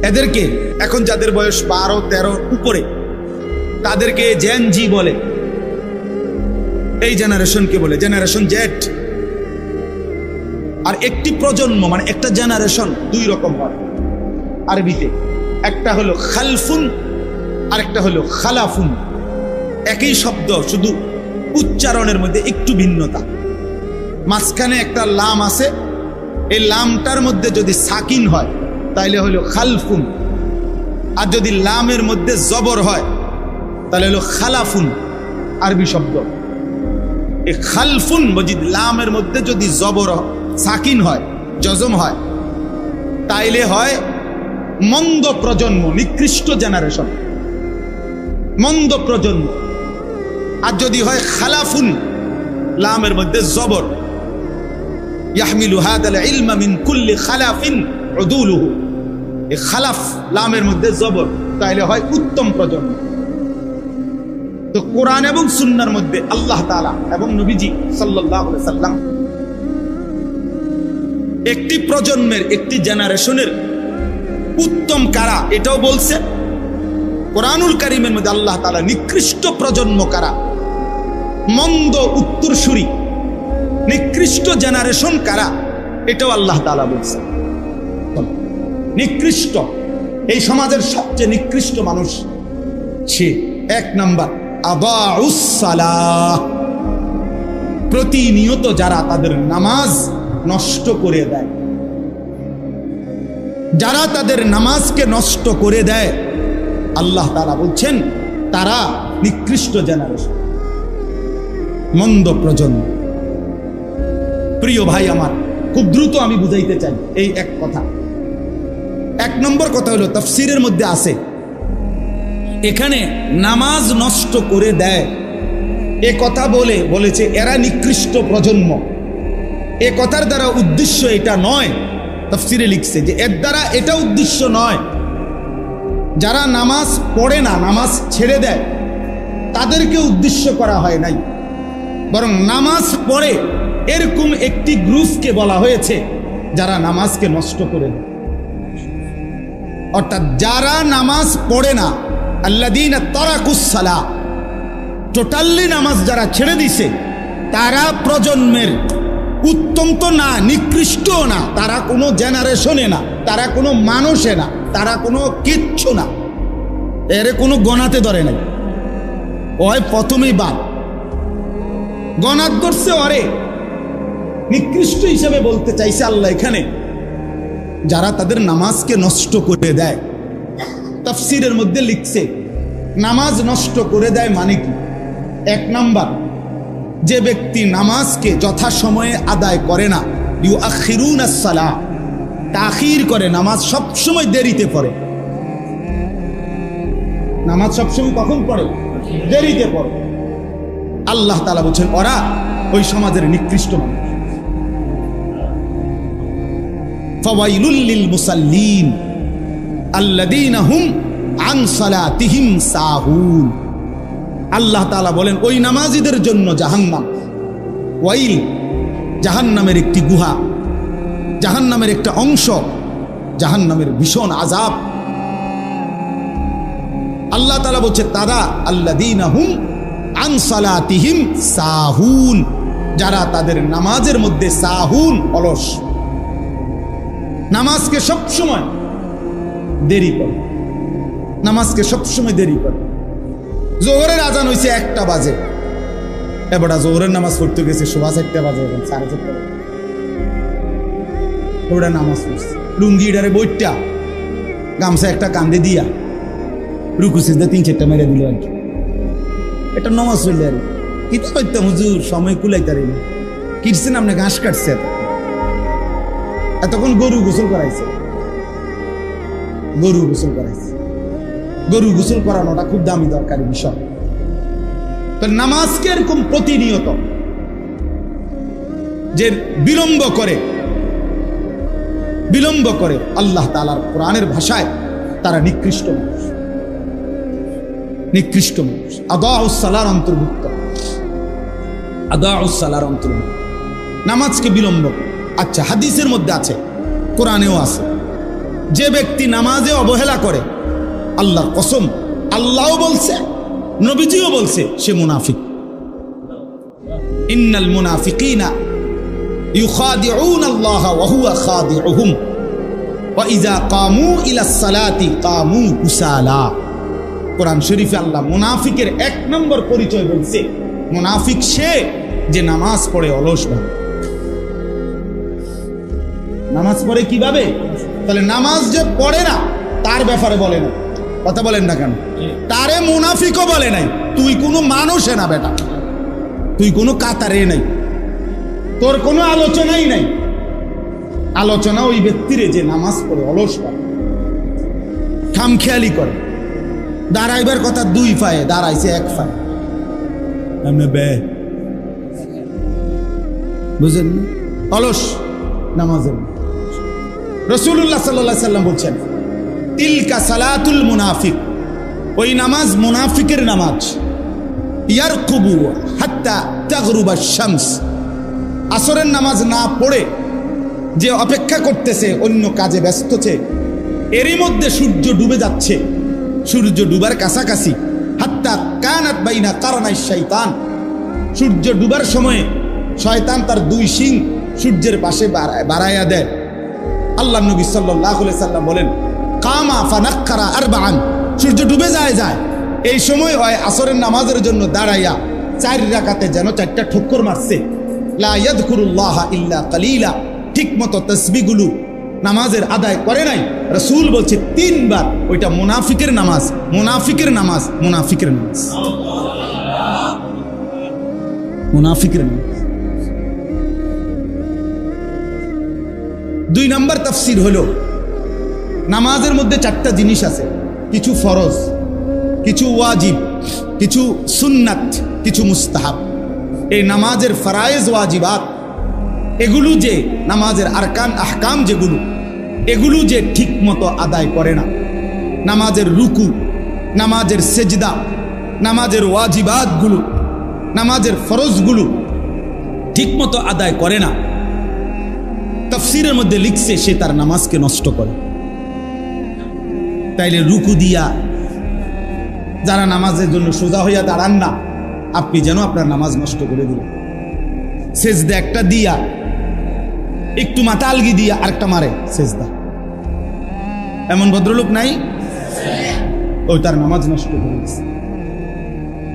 এদেরকে এখন যাদের বয়স 12-13 উপরে তাদেরকে জেন জি বলে। এই জেনারেশনকে বলে জেনারেশন জেড। আর একটি প্রজন্ম মানে একটা জেনারেশন দুই রকম হয় আরবিতে, একটা হলো খালফুন আর একটা হলো খালাফুন। একই শব্দ, শুধু উচ্চারণের মধ্যে একটু ভিন্নতা। মাঝখানে একটা লাম আছে, এই লামটার মধ্যে যদি সাকিন হয় তাহলে হলো খালফুন, আর যদি লামের মধ্যে জবর হয় তাহলে হলো খালাফুন। আরবি শব্দ এই খালফুন মজিদ লামের মধ্যে যদি জবর সাকিন হয়, জজম হয়, তাইলে হয় মন্দ প্রজন্ম, নিকৃষ্ট জেনারেশন, মন্দ প্রজন্ম। আর যদি হয় খালাফুন, লামের মধ্যে জবর, ইয়াহমিলু হাদাল ইলমা মিন কুল্লি খালাফিন উদুলুহু, এই খালাফ লামের মধ্যে জবর, তাইলে হয় উত্তম প্রজন্ম। তো কোরআন এবং সুন্নাহর মধ্যে আল্লাহ তাআলা এবং নবীজি সাল্লাল্লাহু আলাইহি সাল্লাম একটি প্রজন্মের, একটি জেনারেশনের উত্তম কারা এটাও বলছে। কোরআনুল কারীমের মধ্যে আল্লাহ তাআলা নিকৃষ্ট প্রজন্ম কারা, মন্দ উত্তরসূরি, নিকৃষ্ট জেনারেশন কারা এটাও আল্লাহ তাআলা বলছে। নিকৃষ্ট, এই সমাজের সবচেয়ে নিকৃষ্ট মানুষ সে 1 নাম্বার আদাউস সালাহ, প্রতিনিয়ত যারা তাদের নামাজ নষ্ট করে দেয়, যারা তাদের নামাজকে নষ্ট করে দেয়, আল্লাহ তাআলা বলছেন তারা নিকৃষ্ট জেনারেশন, মন্দ প্রজন্ম। প্রিয় ভাই আমার, খুব দ্রুত আমি বুঝাইতে চাই এই এক কথা। 1 নম্বর কথা হলো তাফসীরের মধ্যে আছে, এখানে নামাজ নষ্ট করে দেয় এ কথা বলেছে এরা নিকৃষ্ট প্রজন্ম। এ কথার দ্বারা উদ্দেশ্য এটা নয়, তাফসীরে লিখছে যে এর দ্বারা এটা উদ্দেশ্য নয় যারা নামাজ পড়ে না, নামাজ ছেড়ে দেয়, তাদেরকে উদ্দেশ্য করা হয় নাই, বরং নামাজ পড়ে এরকম একটি গ্রুপকে বলা হয়েছে যারা নামাজকে নষ্ট করে দেয়। অর্থাৎ যারা নামাজ পড়ে না, আল্লাযীনা তারাকুস সালাহ, টোটালি নামাজ যারা ছেড়ে দিছে, তারা প্রজন্মের উত্তম তো না, নিকৃষ্টও না, তারা কোনো জেনারেশনে না, তারা কোনো মানুষে না, তারা কোনো কিচ্ছু না, এর কোনো গণাতে ধরে নাই। ওই প্রথমেই বাদ গণাত ধরছে, ওরে নিকৃষ্ট হিসেবে বলতে চাইছে আল্লাহ এখানে যারা তাদের নামাজকে নষ্ট করে দেয়। তাফসীরের মধ্যে লিখছে নামাজ নষ্ট করে দেয় মানে কি? 1 নাম্বার, যে ব্যক্তি নামাজকে যথাসময়ে আদায় করে না, ইউআখিরুনাস সালাহ, তাখির করে, নামাজ সবসময় দেরিতে পড়ে। নামাজ সবসময় কখন পড়ে? দেরিতে পড়ে। আল্লাহ তাআলা বলছেন ওরা ওই সমাজের নিকৃষ্ট মানুষ। ফাওয়াইলুল লিল মুসাল্লিন আল্লাযীনা হুম আন সালাতিহিম সাহুন। আল্লাহ তাআলা বলেন ওই নামাজীদের জন্য জাহান্নাম। ওয়াইল, জাহান্নামের একটি গুহা, জাহান্নামের একটা অংশ, জাহান্নামের ভীষণ আযাব। আল্লাহ তাআলা বলছে তারা আল্লাযীনা হুম আন সালাতিহিম সাহুন, যারা তাদের নামাজের মধ্যে সাহুন, অলস, নামাজকে সবসময় দেরি করে, নামাজকে সবসময় দেরি করে। জোহরের আজান হয়েছে 1টা বাজে, এবারটা জোহরের নামাজ পড়তে গেছে 4:30 বাজে, এখন 4:30 বাজে, ওটা নামাজ পড়ছে লুঙ্গিটারে বইটা গামছা একটা কান্দে দিয়া রুকু সিজদা 3-4টা মেরে দিল আর কি, এটা নামাজ চললে আর কি তো করতাম হুজুর, সময় কুলাইতারি না। কিরছেন আপনি ঘাস কাটছে, এতক্ষণ গরু গোসল করাইছে, গরু গোসল করাইছে। গরু গোসল করানোটা খুব দামি দরকারি বিষয়। তো নামাজকে এরকম প্রতিনিয়ত যে বিলম্ব করে আল্লাহ তাআলার কোরআনের ভাষায় তারা নিকৃষ্ট মানুষ, নিকৃষ্ট মানুষ। আদাউস সালার অন্তর্ভুক্ত, আদাউস সালার অন্তর্ভুক্ত নামাজকে বিলম্ব। আচ্ছা, হাদিসের মধ্যে আছে, কোরআনেও আছে, যে ব্যক্তি নামাজে অবহেলা করে, আল্লাহর কসম, আল্লাহও বলছে, নবীজিও বলছে, সে মুনাফিক। ইন্নাল মুনাফিকিনা ইউখাদিউনা আল্লাহ ওয়া হুয়া খাদিউহুম ওয়া ইযা কামু ইলাস সালাতি কামু কুসালা। কোরআন শরীফে আল্লাহ মুনাফিকের 1 নম্বর পরিচয় বলছে, মুনাফিক সে যে নামাজ পড়ে অলসভাবে। নামাজ পড়ে কিভাবে? তাহলে নামাজ যে পড়ে না তার ব্যাপারে বলে না, কথা বলেন না কেন? তারে মুনাফিকও বলে নাই। তুই কোনো মানুষে না বেটা, তুই কোনো কাতারে নাই, তোর কোনো আলোচনাই নাই। আলোচনা ওই ব্যক্তিরে যে নামাজ পড়ে অলসভাবে, খামখেয়ালি করে। দাঁড়াইবার কথা 2 পায়ে, দাঁড়াইছে 1 পায়ে। বুঝেন? অলস নামাজের। রাসূলুল্লাহ সাল্লাল্লাহু আলাইহি সাল্লাম বলছেন, তিলকা সালাতুল মুনাফিক, ওই নামাজ মুনাফিকের নামাজ। ইয়ারকুবু হাত্তা তাগরুবা শামস, আসরের নামাজ না পড়ে যে অপেক্ষা করতেছে, অন্য কাজে ব্যস্তছে, এরই মধ্যে সূর্য ডুবে যাচ্ছে, সূর্য ডুবার কাছাকাছি। হাত্তা কানাত বাইনা কারনাই শাইতান, সূর্য ডুবার সময়ে শয়তান তার 2 শিং সূর্যের পাশে বাড়াইয়া দেয়। আল্লাহ নবী সাল্লাল্লাহু আলাইহি সাল্লাম বলেন, কামা ফানাক্কারা আরবাআন, সূর্য ডুবে যায়, এই সময় হয় আসরের নামাজের জন্য দাঁড়াইয়া 4 রাকাতে যেন 4টা ঠক্কর মারছে। লা ইয়াযকুরুল্লাহা ইল্লা কালিলা, ঠিক মতো তাসবিহগুলো নামাজের আদায় করে নাই। রাসূল বলছে 3 বার, ওইটা মুনাফিকের নামাজ, মুনাফিকের নামাজ, মুনাফিকের নামাজ, মুনাফিকের নামাজ। 2 নম্বর তাফসীর হলো, নামাজের মধ্যে 4টা জিনিস আছে, কিছু ফরজ, কিছু ওয়াজিব, কিছু সুন্নাত, কিছু মুস্তাহাব। এই নামাজের ফরায়েজ ওয়াজিবাত, এগুলো যে নামাজের আরকান আহকাম যেগুলো, এগুলো যে ঠিক মতো আদায় করে না, নামাজের রুকু, নামাজের সেজদা, নামাজের ওয়াজিবাতগুলো, নামাজের ফরজগুলো ঠিক মতো আদায় করে না, তাফসীরের মধ্যে লিখছে সে তার নামাজকে নষ্ট করে। তাইলে রুকু দিয়া যারা নামাজের জন্য সোজা হইয়া দাঁড়ান না, আপনি যেন আপনার নামাজ নষ্ট করে দিলেন। সেজদা একটা দিয়া, একটু মাথা আলগি দিয়া আরেকটা মারে সেজদা, এমন ভদ্রলোক নাই? ওই তার নামাজ নষ্ট করে দিচ্ছে।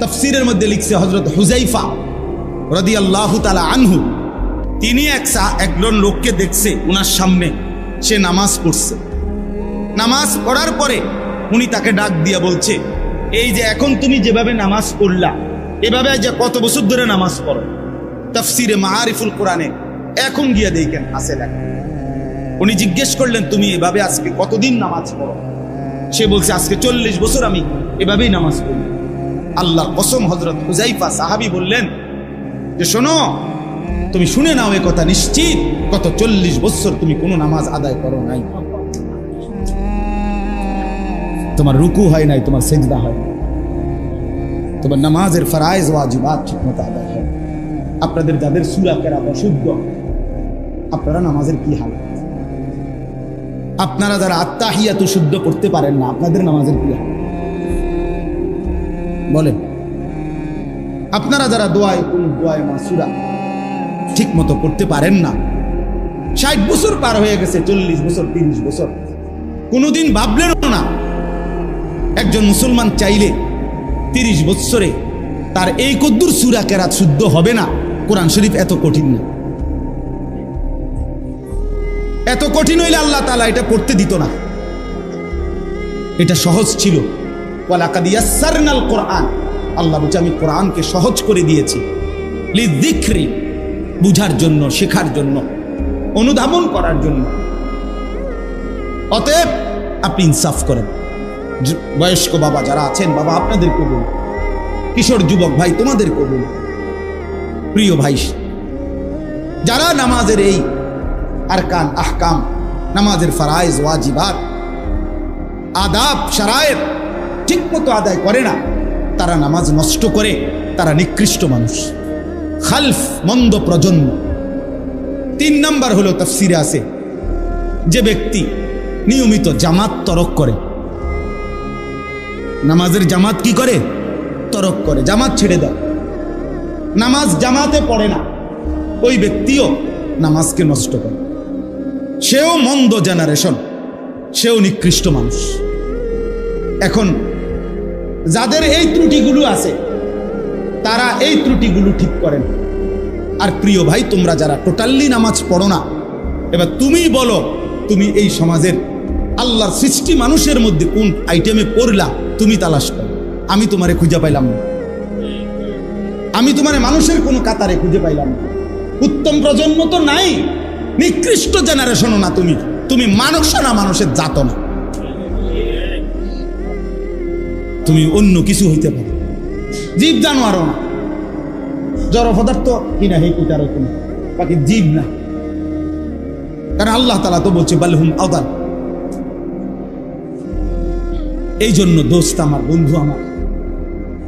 তাফসীরের মধ্যে লিখছে হযরত হুযাইফা রাদিয়াল্লাহু তাআলা আনহু, তিনি একজন লোককে দেখছে উনার সামনে, সে নামাজ পড়ছে। নামাজ পড়ার পরে উনি তাকে ডাক দিয়া বলছে, এই যে এখন তুমি যেভাবে নামাজ পড়লা, এভাবে যে কত বছর ধরে নামাজ পড়ো? তাফসীরে মাআরিফুল কোরআনে এখন গিয়া দেখেন আছে লেখা। উনি জিজ্ঞেস করলেন, তুমি এভাবে আজকে কতদিন নামাজ পড়ো? সে বলছে, আজকে 40 বছর আমি এভাবেই নামাজ পড়ি। আল্লাহর কসম, হযরত হুযাইফা সাহাবী বললেন যে, শোনো, তুমি শুনে নাও এ কথা, নিশ্চিত কত 40 বছর তুমি কোনো নামাজ আদায় করো নাই, তোমার রুকু হয় নাই, তোমার সেজদা হয় নাই, তোমার নামাজের ফরায়েজ ওয়াজিবাত ঠিকমতো আদায় হয়। আপনাদের যাদের সূরা কেরাত অশুদ্ধ, আপনারা নামাজের কি হালত? আপনারা যারা আত্তাহিয়াতু শুদ্ধ পড়তে পারেন না, আপনাদের নামাজের কি হালত বলেন? আপনারা যারা দোয়ায়ে মাসুরা ঠিক মতো পড়তে পারেন না, 60 বছর পার হয়ে গেছে, 40 বছর, 30 বছর, কোনোদিন ভাবলেনও না একজন মুসলমান চাইলে 30 বছরে তার এই কদ্দুর সূরা কেরাত শুদ্ধ হবে না। কোরআন শরীফ এত কঠিন না, এত কঠিন হইলে আল্লাহ তাআলা এটা পড়তে দিত না। এটা সহজ ছিল। ওয়ালাকাদ ইয়াসসারনাল কোরআন, আল্লাহ বলছে আমি কোরআনকে সহজ করে দিয়েছি, লিযিকরি, বুঝার জন্য, শেখার জন্য, অনুধাবন করার জন্য। অতএব আপনি ইনসাফ করেন। বয়স্ক বাবা যারা আছেন, বাবা আপনাদেরকে বলুন, কিশোর যুবক ভাই তোমাদেরকে বলুন, প্রিয় ভাই, যারা নামাজের এই আরকান আহকাম, নামাজের ফরায়েজ ওয়াজিবাত, আদাব শারায়েত ঠিক মতো আদায় করে না, তারা নামাজ নষ্ট করে, তারা নিকৃষ্ট মানুষ, খালফ, মন্দ প্রজন্ম। 3 নাম্বার হলো তাফসীরে আছে, যে ব্যক্তি নিয়মিত জামাত তরক করে, নামাজের জামাত কি করে? তরক করে, জামাত ছেড়ে দেয়, নামাজ জামাতে পড়ে না, ওই ব্যক্তিও নামাজকে নষ্ট করে। সেও মন্দ জেনারেশন, সেও নিকৃষ্ট মানুষ। এখন যাদের এই ত্রুটিগুলো আছে তারা এই ত্রুটিগুলো ঠিক করেন। আর প্রিয় ভাই, তোমরা যারা টোটালি নামাজ পড়ো না, এবার তুমি বলো, তুমি এই সমাজের আল্লাহর সৃষ্টি মানুষের মধ্যে কোন আইটেমে পড়লা? তুমি তালাশ করো। আমি তোমারে খুঁজে পাইলাম না, আমি তোমার মানুষের কোনো কাতারে খুঁজে পাইলাম না। উত্তম প্রজন্ম তো নাই, নিকৃষ্ট জেনারেশনও না, তুমি মানুষও না, মানুষের জাতও না, তুমি অন্য কিছু হইতে পারো, জীব জানোয়ারও না, জড় পদার্থ কিনা হে কুটার বাকি জীব না। কারণ আল্লাহ তাআলা তো বলছে বালহুম আদাল। এই জন্য দোস্ত আমার, বন্ধু আমার,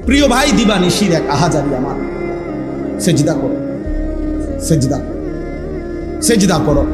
প্রিয় ভাই, দিবানিশির এক আহাজারি আমার, সেজদা করো, সেজদা, সেজদা করো।